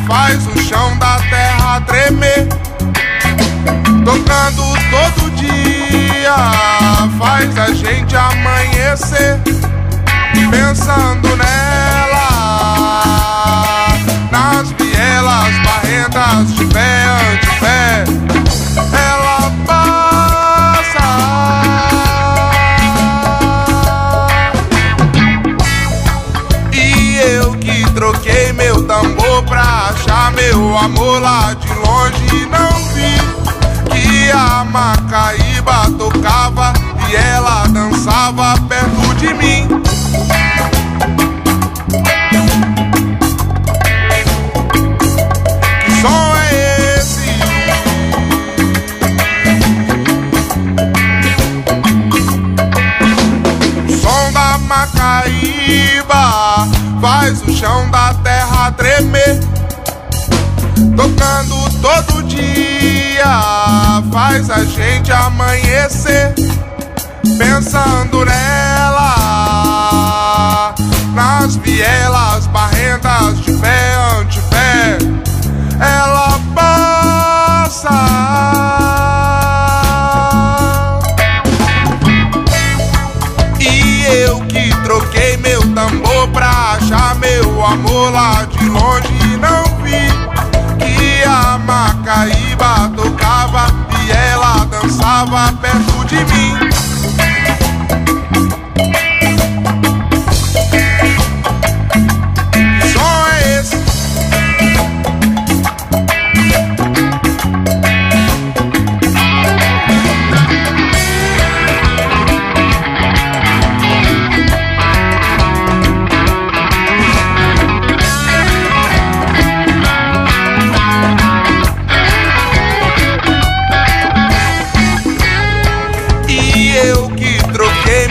Faz o chão da terra tremer, tocando todo dia, faz a gente amanhecer, pensando nela, nas vielas barrentas de pé ante pé, ela passa. E eu que troquei meu tambor pra achar meu amor lá de longe, não vi que a Macaíba tocava e ela dançava perto de mim. Que som é esse? O som da Macaíba faz o chão da terra tremer, tocando todo dia, faz a gente amanhecer, pensando nela, nas vielas barrentas de pé ante pé, ela passa. E eu que troquei meu tambor pra achar meu amor lá de longe, não vi que a Macaíba tocava e ela dançava perto de mim. Que som é esse?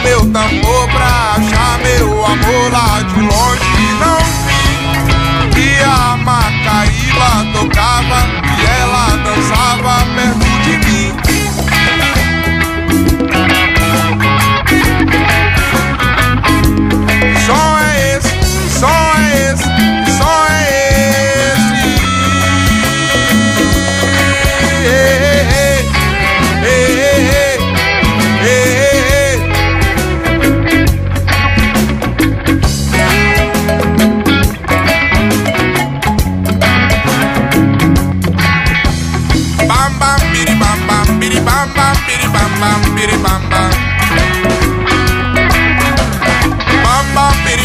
Meu tambor pra achar meu amor lá de longe, não vi que a Macaíba tocava e ela dançava perto de mim. Que som é esse? Que som é esse? Que som é esse? Bam biri bam bam, bam bam biri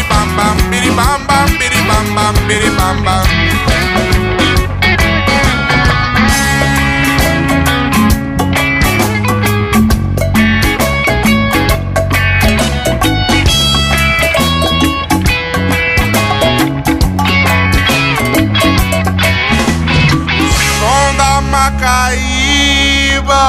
bam bam, biri bam bam, biri bam bam, biri bam bam. O som da Macaíba